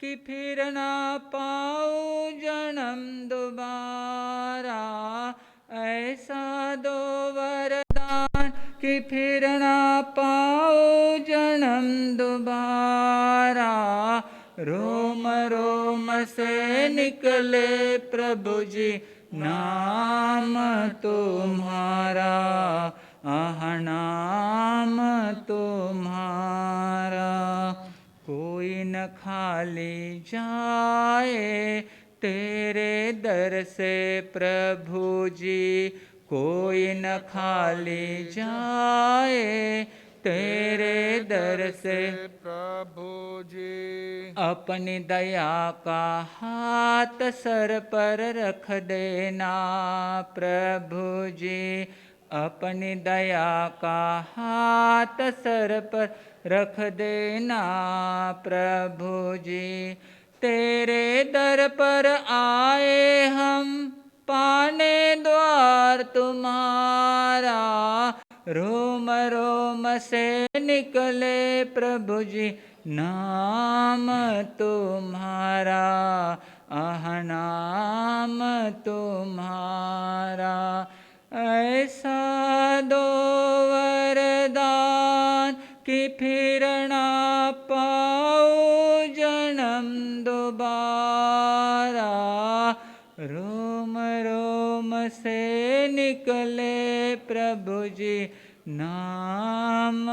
कि फिर ना पाऊँ जन्म दोबारा। ऐसा दो वरदान कि फिर ना पाऊँ जन्म दोबारा। रोम रोम से निकले प्रभु जी नाम तुम्हारा, आह नाम तुम्हारा। कोई न खाली जाए तेरे दर से प्रभु जी, कोई न खाली जाए तेरे दर से प्रभु जी। अपनी दया का हाथ सर पर रख देना प्रभु जी, अपनी दया का हाथ सर पर रख देना प्रभु जी। तेरे दर पर आए हम पाने द्वार तुम्हारा, रोम रोम से निकले प्रभु जी नाम तुम्हारा, आह नाम तुम्हारा। ऐसा दो वरदान कि फिर ना पाऊँ जन्म दोबारा। रोम रोम से निकले प्रभु जी नाम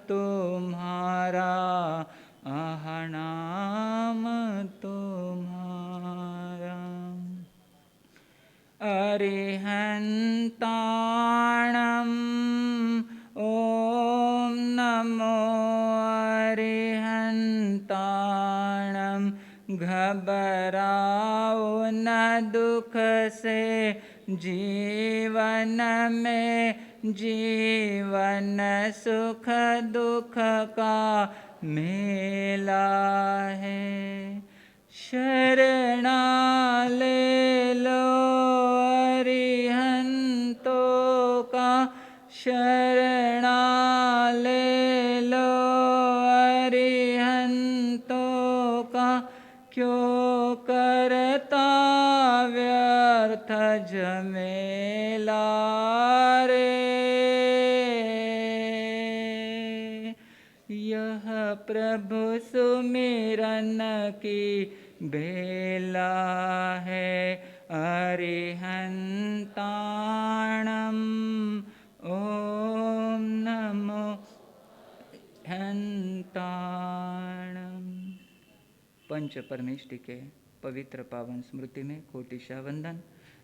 तुम्हारा, आह नाम तुम्हारा। अरिहन्ताणम् ॐ नमो अरिहन्ताणम्। घबराओ न दुख से जीवन में, जीवन सुख दुख का मेला है। शरणा ले लो अरिहंतों का, शरणा ले लो अरिहंतों का। क्यों करता व्यर्थ झमेला रे। यह प्रभु सुमिरन की बेला है। अरिहन्ताणम् ॐ नमो हन्ताणम्। पंच परमेष्टि के पवित्र पावन स्मृति में कोटिशाह वंदन।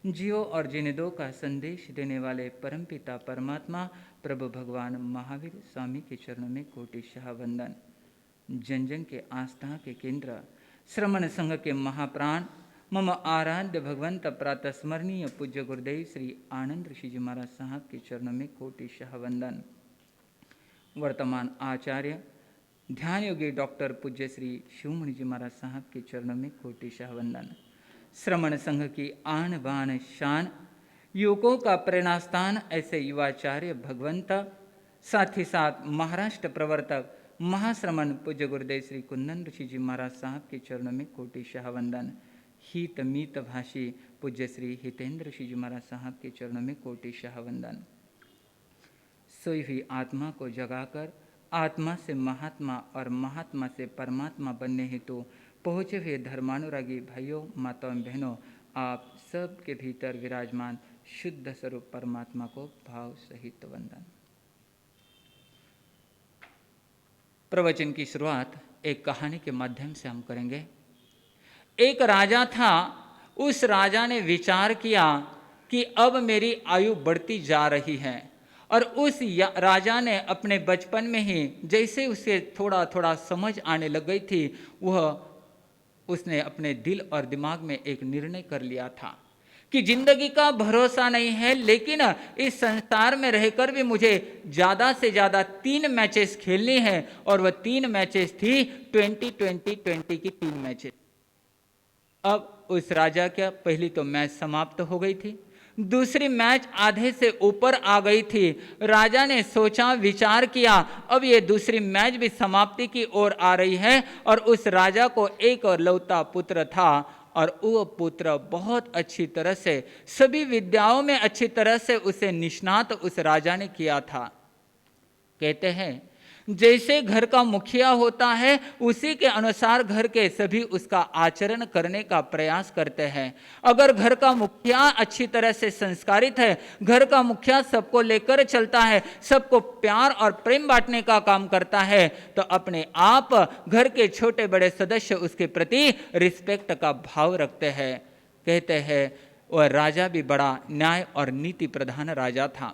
जियो और जीने दो का संदेश देने वाले परमपिता परमात्मा प्रभु भगवान महावीर स्वामी के चरणों में कोटिशाह वंदन। जन जन के आस्था के केंद्र श्रमण संघ के महाप्राण मम आराध्य भगवंत प्रातः स्मरणीय पूज्य गुरुदेव श्री आनंद ऋषि जी महाराज साहब के चरणों में कोटिशाह वंदन। वर्तमान आचार्य ध्यान योगी डॉक्टर पूज्य श्री शिवमणि जी महाराज साहब के चरणों में कोटिशाह वंदन। श्रमण संघ की आन बान शान, युवकों का प्रेरणास्थान ऐसे युवाचार्य भगवंत, साथ ही साथ महाराष्ट्र प्रवर्तक महाश्रमण पूज्य गुरुदेव श्री कुंदन ऋषि जी महाराज साहब के चरणों में कोटिशाह वंदन। हित मीत भाषी पूज्य श्री हितेंद्र ऋषि जी महाराज साहब के चरणों में कोटिशाह वंदन। सोई हुई आत्मा को जगाकर आत्मा से महात्मा और महात्मा से परमात्मा बनने हेतु पहुँचे हुए धर्मानुरागी भाइयों माताओं बहनों, आप सब के भीतर विराजमान शुद्ध स्वरूप परमात्मा को भाव सहित वंदन। प्रवचन की शुरुआत एक कहानी के माध्यम से हम करेंगे। एक राजा था, उस राजा ने विचार किया कि अब मेरी आयु बढ़ती जा रही है, और उस राजा ने अपने बचपन में ही जैसे उसे थोड़ा थोड़ा समझ आने लग गई थी, उसने अपने दिल और दिमाग में एक निर्णय कर लिया था कि जिंदगी का भरोसा नहीं है, लेकिन इस संसार में रहकर भी मुझे ज़्यादा से ज़्यादा 3 मैचेस खेलनी है, और वह 3 मैचेस थी 20-20-20 की 3 मैचेस। अब उस राजा का पहली तो मैच समाप्त हो गई थी। दूसरी मैच आधे से ऊपर आ गई थी। राजा ने सोचा, विचार किया, अब ये दूसरी मैच भी समाप्ति की ओर आ रही है और उस राजा को एक और लौता पुत्र था और वो पुत्र बहुत अच्छी तरह से सभी विद्याओं में अच्छी तरह से उसे निष्णात उस राजा ने किया था। कहते हैं जैसे घर का मुखिया होता है उसी के अनुसार घर के सभी उसका आचरण करने का प्रयास करते हैं। अगर घर का मुखिया अच्छी तरह से संस्कारित है, घर का मुखिया सबको लेकर चलता है, सबको प्यार और प्रेम बांटने का काम करता है, तो अपने आप घर के छोटे बड़े सदस्य उसके प्रति रिस्पेक्ट का भाव रखते हैं। कहते हैं वह राजा भी बड़ा न्याय और नीति प्रधान राजा था।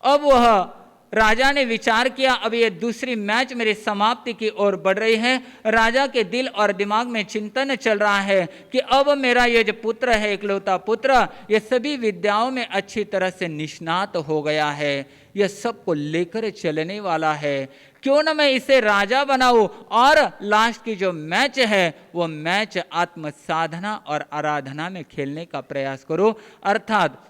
अब वह राजा ने विचार किया, अब ये दूसरी मैच मेरी समाप्ति की ओर बढ़ रही है। राजा के दिल और दिमाग में चिंतन चल रहा है कि अब मेरा ये जो पुत्र है, इकलौता पुत्र, ये सभी विद्याओं में अच्छी तरह से निष्णात हो गया है, यह सबको लेकर चलने वाला है, क्यों न मैं इसे राजा बनाऊं और लास्ट की जो मैच है वो मैच आत्म साधना और आराधना में खेलने का प्रयास करूं, अर्थात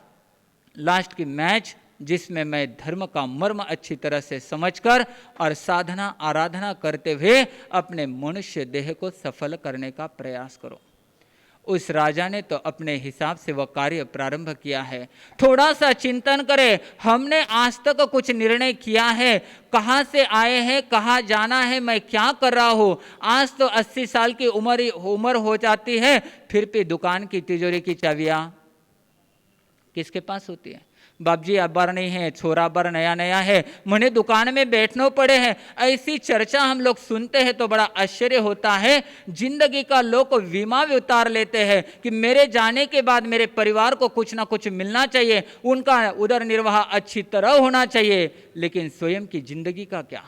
लास्ट की मैच जिसमें मैं धर्म का मर्म अच्छी तरह से समझकर और साधना आराधना करते हुए अपने मनुष्य देह को सफल करने का प्रयास करो। उस राजा ने तो अपने हिसाब से वह कार्य प्रारंभ किया है। थोड़ा सा चिंतन करें, हमने आज तक कुछ निर्णय किया है, कहाँ से आए हैं, कहाँ जाना है, मैं क्या कर रहा हूँ। आज तो 80 साल की उम्र हो जाती है, फिर भी दुकान की तिजोरी की चाबियाँ किसके पास होती है? बाप जी अब बार नहीं है, छोरा बार नया नया है, मुझे दुकान में बैठना पड़े हैं। ऐसी चर्चा हम लोग सुनते हैं तो बड़ा आश्चर्य होता है। जिंदगी का लोग बीमा भी उतार लेते हैं कि मेरे जाने के बाद मेरे परिवार को कुछ ना कुछ मिलना चाहिए, उनका उदर निर्वाह अच्छी तरह होना चाहिए, लेकिन स्वयं की जिंदगी का क्या?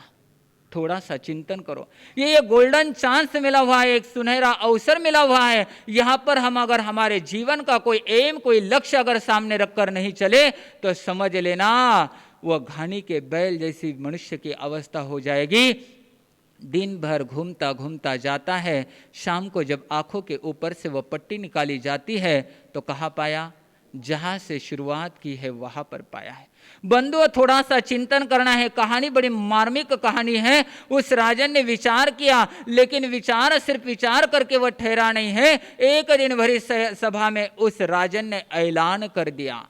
थोड़ा सा चिंतन करो। ये गोल्डन चांस मिला हुआ है, एक सुनहरा अवसर मिला हुआ है। यहाँ पर हम अगर हमारे जीवन का कोई एम, कोई लक्ष्य अगर सामने रखकर नहीं चले तो समझ लेना वह घानी के बैल जैसी मनुष्य की अवस्था हो जाएगी। दिन भर घूमता घूमता जाता है, शाम को जब आंखों के ऊपर से वह पट्टी निकाली जाती है तो कहाँ पाया? जहां से शुरुआत की है वहां पर पाया है। बंधुओं, थोड़ा सा चिंतन करना है। कहानी बड़ी मार्मिक कहानी है। उस राजन ने विचार किया, लेकिन विचार सिर्फ विचार करके वह ठहरा नहीं है। एक दिन भरी सभा में उस राजन ने ऐलान कर दिया।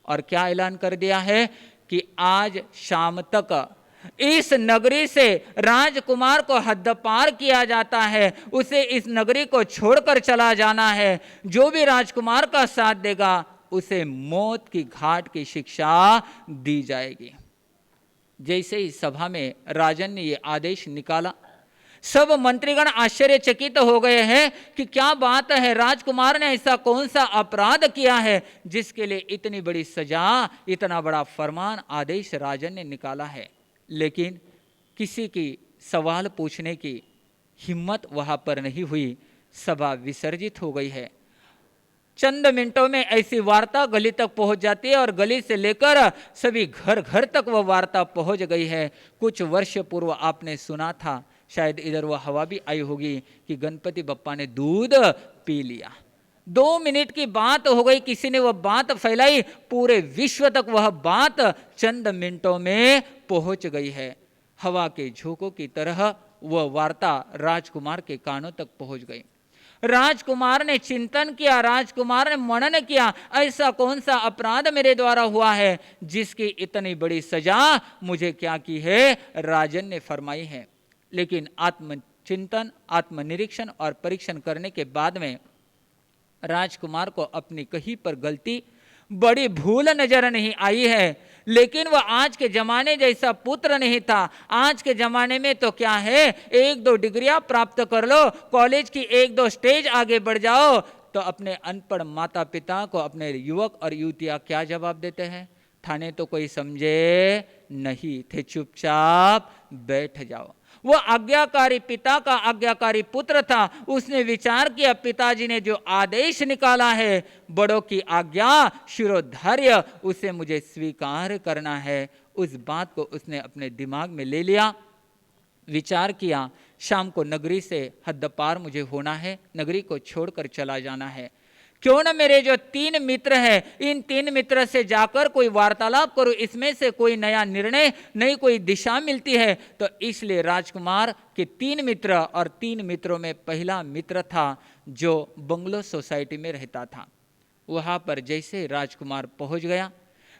और क्या ऐलान कर दिया है? कि आज शाम तक इस नगरी से राजकुमार को हद पार किया जाता है, उसे इस नगरी को छोड़कर चला जाना है। जो भी राजकुमार का साथ देगा उसे मौत की घाट की शिक्षा दी जाएगी। जैसे ही सभा में राजन ने ये आदेश निकाला, सब मंत्रीगण आश्चर्यचकित हो गए हैं कि क्या बात है, राजकुमार ने ऐसा कौन सा अपराध किया है जिसके लिए इतनी बड़ी सजा, इतना बड़ा फरमान आदेश राजन ने निकाला है। लेकिन किसी की सवाल पूछने की हिम्मत वहां पर नहीं हुई। सभा विसर्जित हो गई है। चंद मिनटों में ऐसी वार्ता गली तक पहुंच जाती है और गली से लेकर सभी घर घर तक वह वार्ता पहुंच गई है। कुछ वर्ष पूर्व आपने सुना था, शायद इधर वह हवा भी आई होगी, कि गणपति बप्पा ने दूध पी लिया। 2 मिनट की बात हो गई, किसी ने वह बात फैलाई, पूरे विश्व तक वह बात चंद मिनटों में पहुंच गई है। हवा के झोंकों की तरह वह वार्ता राजकुमार के कानों तक पहुंच गई। राजकुमार ने चिंतन किया, राजकुमार ने मनन किया, ऐसा कौन सा अपराध मेरे द्वारा हुआ है जिसकी इतनी बड़ी सजा मुझे क्या की है, राजन ने फरमाई है। लेकिन आत्मचिंतन, आत्मनिरीक्षण और परीक्षण करने के बाद में राजकुमार को अपनी कहीं पर गलती, बड़ी भूल नजर नहीं आई है। लेकिन वह आज के जमाने जैसा पुत्र नहीं था। आज के जमाने में तो क्या है, 1-2 डिग्रियां प्राप्त कर लो, कॉलेज की 1-2 स्टेज आगे बढ़ जाओ, तो अपने अनपढ़ माता पिता को अपने युवक और युवतियां क्या जवाब देते हैं? थाने तो कोई समझे नहीं थे, चुपचाप बैठ जाओ। वो आज्ञाकारी पिता का आज्ञाकारी पुत्र था। उसने विचार किया, पिताजी ने जो आदेश निकाला है, बड़ों की आज्ञा शिरोधार्य, उसे मुझे स्वीकार करना है। उस बात को उसने अपने दिमाग में ले लिया, विचार किया, शाम को नगरी से हद पार मुझे होना है, नगरी को छोड़कर चला जाना है। क्यों ना मेरे जो 3 मित्र हैं, इन 3 मित्र से जाकर कोई वार्तालाप करूं, इसमें से कोई नया निर्णय, नई कोई दिशा मिलती है। तो इसलिए राजकुमार के 3 मित्र, और 3 मित्रों में पहला मित्र था जो बंगलो सोसाइटी में रहता था। वहां पर जैसे राजकुमार पहुंच गया,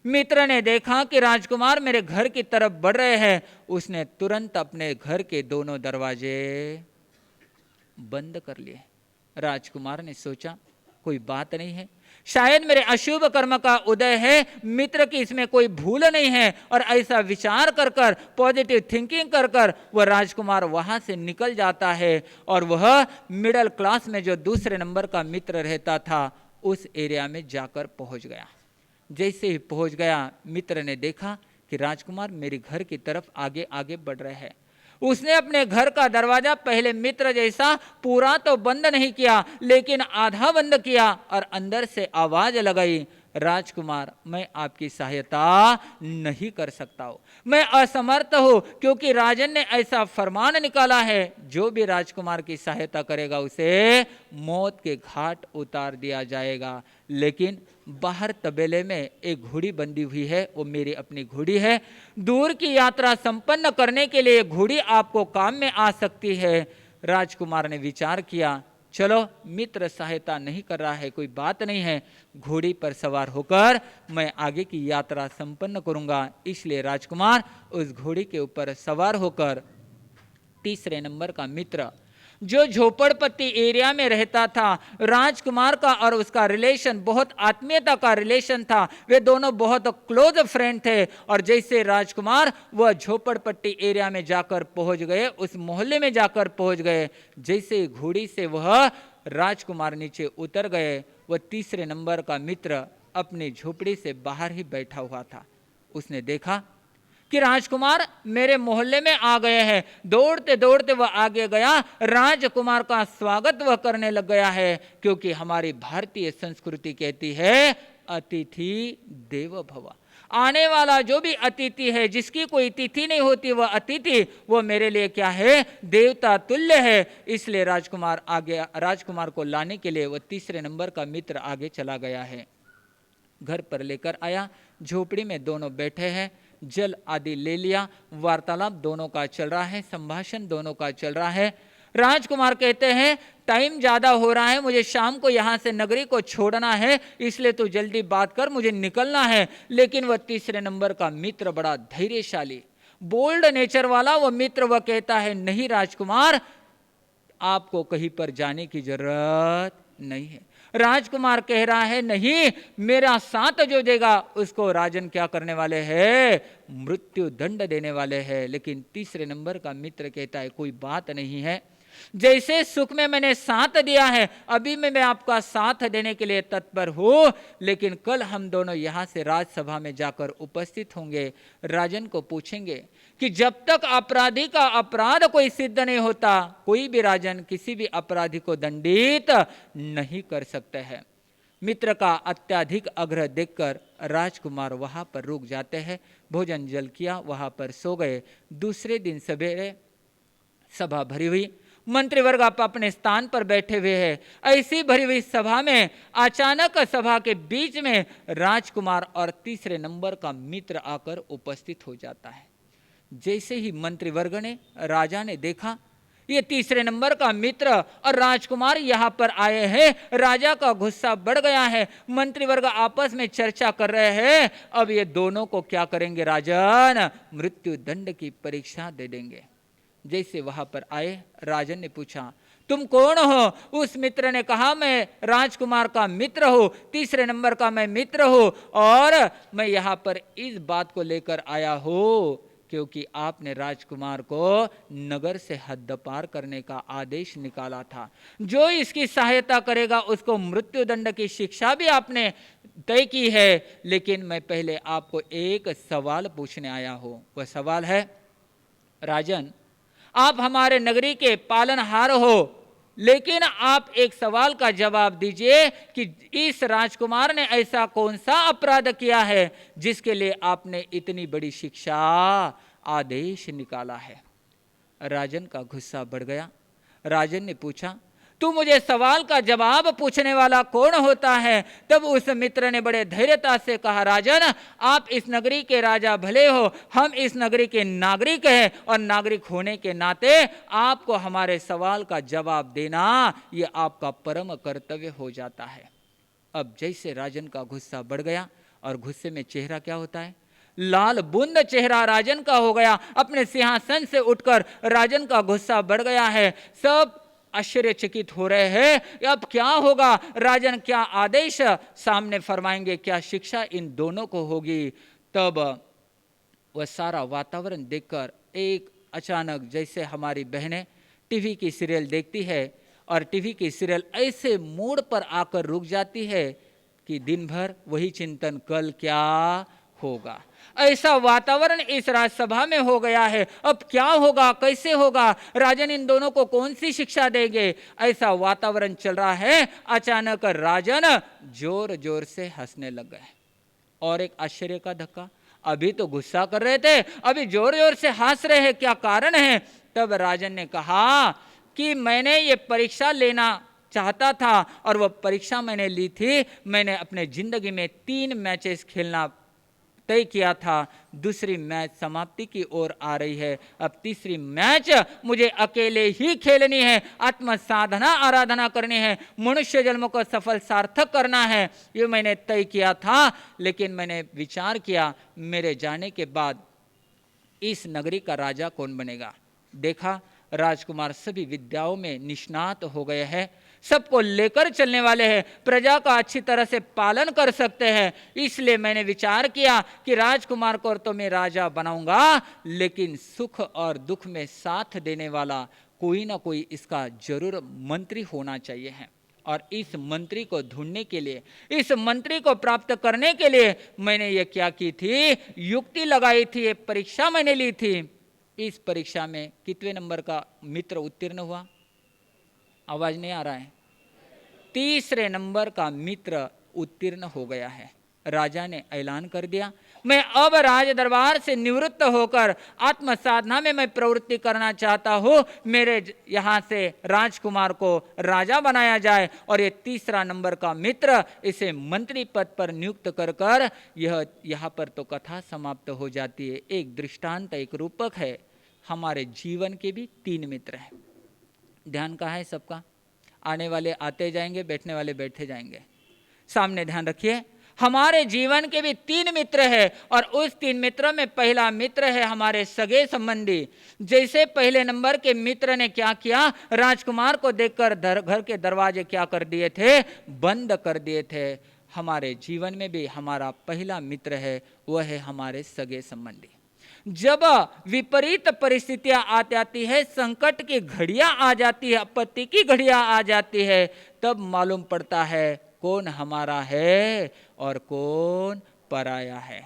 मित्र ने देखा कि राजकुमार मेरे घर की तरफ बढ़ रहे हैं। उसने तुरंत अपने घर के दोनों दरवाजे बंद कर लिए। राजकुमार ने सोचा कोई बात नहीं है, शायद मेरे अशुभ कर्म का उदय है, मित्र की इसमें कोई भूल नहीं है। और ऐसा विचार कर कर, पॉजिटिव थिंकिंग कर कर वह राजकुमार वहां से निकल जाता है। और वह मिडिल क्लास में जो दूसरे नंबर का मित्र रहता था, उस एरिया में जाकर पहुंच गया। जैसे ही पहुंच गया, मित्र ने देखा कि राजकुमार मेरे घर की तरफ आगे आगे बढ़ रहे हैं। उसने अपने घर का दरवाजा पहले मित्र जैसा पूरा तो बंद नहीं किया, लेकिन आधा बंद किया और अंदर से आवाज लगाई, राजकुमार मैं आपकी सहायता नहीं कर सकता हूं, मैं असमर्थ हूं, क्योंकि राजन ने ऐसा फरमान निकाला है, जो भी राजकुमार की सहायता करेगा उसे मौत के घाट उतार दिया जाएगा। लेकिन बाहर तबेले में एक घोड़ी बंधी हुई है, वो मेरी अपनी घोड़ी है। दूर की यात्रा संपन्न करने के लिए घोड़ी आपको काम में आ सकती है। राजकुमार ने विचार किया, चलो मित्र सहायता नहीं कर रहा है, कोई बात नहीं है, घोड़ी पर सवार होकर मैं आगे की यात्रा संपन्न करूंगा। इसलिए राजकुमार उस घोड़ी के ऊपर सवार होकर तीसरे नंबर का मित्र जो झोपड़पट्टी एरिया में रहता था, राजकुमार का और उसका रिलेशन बहुत आत्मीयता का रिलेशन था। वे दोनों बहुत क्लोज फ्रेंड थे। और जैसे राजकुमार वह झोपड़पट्टी एरिया में जाकर पहुंच गए, उस मोहल्ले में जाकर पहुंच गए, जैसे घोड़ी से वह राजकुमार नीचे उतर गए, वह तीसरे नंबर का मित्र अपनी झोपड़ी से बाहर ही बैठा हुआ था। उसने देखा कि राजकुमार मेरे मोहल्ले में आ गए हैं। दौड़ते दौड़ते वह आगे गया, राजकुमार का स्वागत वह करने लग गया है, क्योंकि हमारी भारतीय संस्कृति कहती है अतिथि देवो भव। आने वाला जो भी अतिथि है, जिसकी कोई तिथि नहीं होती, वह अतिथि वो मेरे लिए क्या है, देवता तुल्य है। इसलिए राजकुमार आगे, राजकुमार को लाने के लिए वह तीसरे नंबर का मित्र आगे चला गया है। घर पर लेकर आया, झोपड़ी में दोनों बैठे हैं, जल आदि ले लिया, वार्तालाप दोनों का चल रहा है, संभाषण दोनों का चल रहा है। राजकुमार कहते हैं टाइम ज्यादा हो रहा है, मुझे शाम को यहां से नगरी को छोड़ना है, इसलिए तू जल्दी बात कर, मुझे निकलना है। लेकिन वह तीसरे नंबर का मित्र बड़ा धैर्यशाली, बोल्ड नेचर वाला वह मित्र, वह कहता है नहीं राजकुमार, आपको कहीं पर जाने की जरूरत नहीं है। राजकुमार कह रहा है नहीं, मेरा साथ जो देगा उसको राजन क्या करने वाले हैं, मृत्यु दंड देने वाले हैं। लेकिन तीसरे नंबर का मित्र कहता है कोई बात नहीं है, जैसे सुख में मैंने साथ दिया है, अभी मैं आपका साथ देने के लिए तत्पर हूं। लेकिन कल हम दोनों यहां से राजसभा में जाकर उपस्थित होंगे, राजन को पूछेंगे कि जब तक अपराधी का अपराध कोई सिद्ध नहीं होता, कोई भी राजन किसी भी अपराधी को दंडित नहीं कर सकते हैं। मित्र का अत्याधिक आग्रह देखकर राजकुमार वहां पर रुक जाते हैं, भोजन जल किया, वहां पर सो गए। दूसरे दिन सवेरे सभा भरी हुई, मंत्रीवर्ग आप अपने स्थान पर बैठे हुए हैं। ऐसी भरी हुई सभा में अचानक सभा के बीच में राजकुमार और तीसरे नंबर का मित्र आकर उपस्थित हो जाता है। जैसे ही मंत्रीवर्ग ने, राजा ने देखा ये तीसरे नंबर का मित्र और राजकुमार यहाँ पर आए हैं, राजा का गुस्सा बढ़ गया है। मंत्रीवर्ग आपस में चर्चा कर रहे हैं, अब ये दोनों को क्या करेंगे राजन, मृत्यु दंड की परीक्षा दे देंगे। जैसे वहां पर आए, राजन ने पूछा तुम कौन हो? उस मित्र ने कहा मैं राजकुमार का मित्र हूं, तीसरे नंबर का मैं मित्र हूं, और मैं यहां पर इस बात को लेकर आया हूं क्योंकि आपने राजकुमार को नगर से हद पार करने का आदेश निकाला था। जो इसकी सहायता करेगा उसको मृत्यु दंड की शिक्षा भी आपने तय की है। लेकिन मैं पहले आपको एक सवाल पूछने आया हूं। वह सवाल है, राजन आप हमारे नगरी के पालनहार हो, लेकिन आप एक सवाल का जवाब दीजिए कि इस राजकुमार ने ऐसा कौन सा अपराध किया है जिसके लिए आपने इतनी बड़ी शिक्षा आदेश निकाला है। राजन का गुस्सा बढ़ गया। राजन ने पूछा तू मुझे सवाल का जवाब पूछने वाला कौन होता है? तब उस मित्र ने बड़े धैर्यता से कहा, राजन, आप इस नगरी के राजा भले हो, हम इस नगरी के नागरिक हैं, और नागरिक होने के नाते आपको हमारे सवाल का जवाब देना ये आपका परम कर्तव्य हो जाता है। अब जैसे राजन का गुस्सा बढ़ गया, और गुस्से में चेहरा क्या होता है, लाल बुंद चेहरा राजन का हो गया। अपने सिंहासन से उठकर राजन का गुस्सा बढ़ गया है। सब आश्चर्यचकित हो रहे हैं, अब क्या होगा, राजन क्या आदेश सामने फरमाएंगे, क्या शिक्षा इन दोनों को होगी। तब वह सारा वातावरण देखकर एक अचानक, जैसे हमारी बहनें टीवी की सीरियल देखती है और टीवी की सीरियल ऐसे मूड पर आकर रुक जाती है कि दिन भर वही चिंतन, कल क्या होगा। ऐसा वातावरण इस राज्यसभा में हो गया है। अब क्या होगा, कैसे होगा, राजन इन दोनों को कौन सी शिक्षा देंगे, ऐसा वातावरण चल रहा है। अचानक राजन जोर जोर से हंसने लग गए। और एक आश्चर्य का धक्का, अभी तो गुस्सा कर रहे थे, अभी जोर जोर से हंस रहे हैं, क्या कारण है। तब राजन ने कहा कि मैंने ये परीक्षा लेना चाहता था, और वह परीक्षा मैंने ली थी। मैंने अपने जिंदगी में 3 मैचेस खेलना तय किया था। दूसरी मैच समाप्ति की ओर आ रही है, अब तीसरी मैच मुझे अकेले ही खेलनी है। आत्म साधना आराधना करनी है, मनुष्य जन्म को सफल सार्थक करना है, ये मैंने तय किया था। लेकिन मैंने विचार किया, मेरे जाने के बाद इस नगरी का राजा कौन बनेगा। देखा, राजकुमार सभी विद्याओं में निष्णात हो गए हैं, सबको लेकर चलने वाले हैं, प्रजा का अच्छी तरह से पालन कर सकते हैं। इसलिए मैंने विचार किया कि राजकुमार को तो मैं राजा बनाऊंगा, लेकिन सुख और दुख में साथ देने वाला कोई ना कोई इसका जरूर मंत्री होना चाहिए है। और इस मंत्री को ढूंढने के लिए, इस मंत्री को प्राप्त करने के लिए मैंने ये क्या की थी, युक्ति लगाई थी, एक परीक्षा मैंने ली थी। इस परीक्षा में कितने नंबर का मित्र उत्तीर्ण हुआ, आवाज नहीं आ रहा है, 3रे नंबर का मित्र उत्तीर्ण हो गया है। राजा ने ऐलान कर दिया, मैं अब राज दरबार से निवृत्त होकर आत्म साधना में मैं प्रवृत्ति करना चाहता हूँ। मेरे यहाँ से राजकुमार को राजा बनाया जाए, और ये 3रा नंबर का मित्र इसे मंत्री पद पर नियुक्त कर कर यह यहाँ पर तो कथा समाप्त हो जाती है। एक दृष्टांत, एक रूपक है। हमारे जीवन के भी 3 मित्र हैं। ध्यान कहाँ है सबका, आने वाले आते जाएंगे, बैठने वाले बैठे जाएंगे। सामने ध्यान रखिए, हमारे जीवन के भी 3 मित्र हैं, और उस 3 मित्रों में पहला मित्र है हमारे सगे संबंधी। जैसे पहले नंबर के मित्र ने क्या किया, राजकुमार को देखकर घर के दरवाजे क्या कर दिए थे, बंद कर दिए थे। हमारे जीवन में भी हमारा पहला मित्र है, वह है हमारे सगे संबंधी। जब विपरीत परिस्थितियां आ जाती है, संकट की घड़ियां आ जाती है, आपत्ति की घड़ियां आ जाती है, तब मालूम पड़ता है कौन हमारा है और कौन पराया है।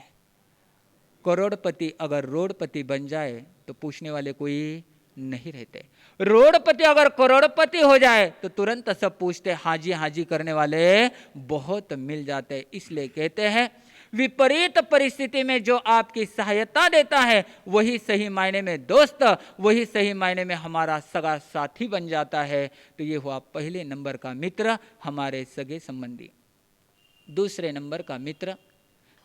करोड़पति अगर रोडपति बन जाए तो पूछने वाले कोई नहीं रहते। रोडपति अगर करोड़पति हो जाए तो तुरंत सब पूछते, हाजी हाजी करने वाले बहुत मिल जाते। इसलिए कहते हैं, विपरीत परिस्थिति में जो आपकी सहायता देता है वही सही मायने में दोस्त, वही सही मायने में हमारा सगा साथी बन जाता है। तो ये हुआ पहले नंबर का मित्र, हमारे सगे संबंधी। दूसरे नंबर का मित्र,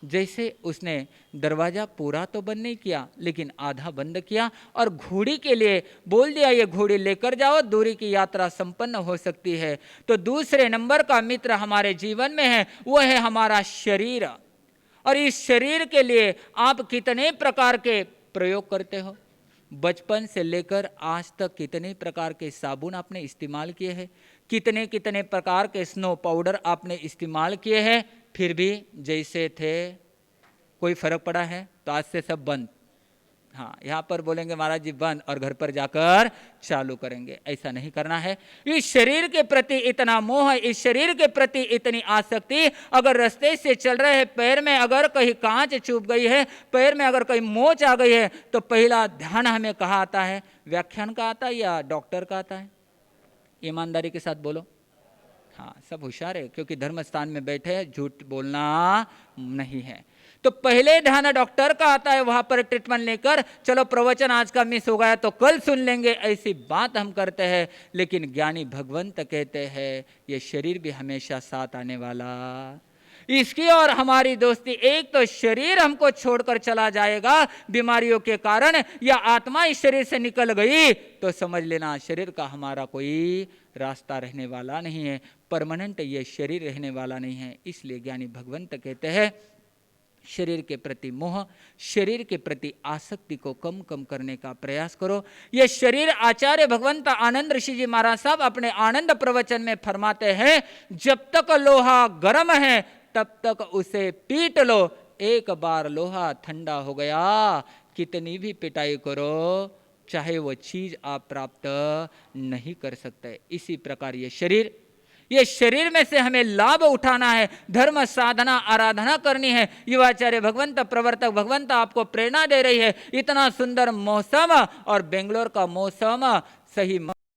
जैसे उसने दरवाजा पूरा तो बंद नहीं किया, लेकिन आधा बंद किया और घोड़ी के लिए बोल दिया, ये घोड़ी लेकर जाओ, दूरी की यात्रा संपन्न हो सकती है। तो दूसरे नंबर का मित्र हमारे जीवन में है, वह है हमारा शरीर। और इस शरीर के लिए आप कितने प्रकार के प्रयोग करते हो, बचपन से लेकर आज तक कितने प्रकार के साबुन आपने इस्तेमाल किए हैं, कितने कितने प्रकार के स्नो पाउडर आपने इस्तेमाल किए हैं, फिर भी जैसे थे कोई फर्क पड़ा है? तो आज से सब बंद। हाँ, यहाँ पर बोलेंगे महाराज जी बंद, और घर पर जाकर चालू करेंगे। ऐसा नहीं करना है। इस शरीर के प्रति इतना मोह, इस शरीर के प्रति इतनी आसक्ति, अगर रास्ते से चल रहे हैं, पैर में अगर कहीं कांच चुभ गई है, पैर में अगर कहीं मोच आ गई है, तो पहला ध्यान हमें कहाँ आता है? व्याख्यान का आता है या डॉक्टर का आता है? ईमानदारी के साथ बोलो। हाँ, सब होशियार है, क्योंकि धर्म स्थान में बैठे, झूठ बोलना नहीं है। तो पहले ध्यान डॉक्टर का आता है, वहां पर ट्रीटमेंट लेकर चलो प्रवचन आज का मिस हो गया तो कल सुन लेंगे, ऐसी बात हम करते हैं। लेकिन ज्ञानी भगवंत कहते हैं ये शरीर भी हमेशा साथ आने वाला, इसकी और हमारी दोस्ती। एक तो शरीर हमको छोड़कर चला जाएगा बीमारियों के कारण, या आत्मा इस शरीर से निकल गई तो समझ लेना शरीर का हमारा कोई रास्ता रहने वाला नहीं है, परमानेंट ये शरीर रहने वाला नहीं है। इसलिए ज्ञानी भगवंत कहते हैं शरीर के प्रति मोह, शरीर के प्रति आसक्ति को कम कम करने का प्रयास करो। ये शरीर आचार्य भगवंत आनंद ऋषि जी महाराज साहब अपने आनंद प्रवचन में फरमाते हैं, जब तक लोहा गर्म है तब तक उसे पीट लो, एक बार लोहा ठंडा हो गया कितनी भी पिटाई करो चाहे वो चीज आप प्राप्त नहीं कर सकते। इसी प्रकार ये शरीर में से हमें लाभ उठाना है, धर्म साधना आराधना करनी है। युवाचार्य भगवंत प्रवर्तक भगवंत आपको प्रेरणा दे रही है। इतना सुंदर मौसम और बेंगलोर का मौसम सही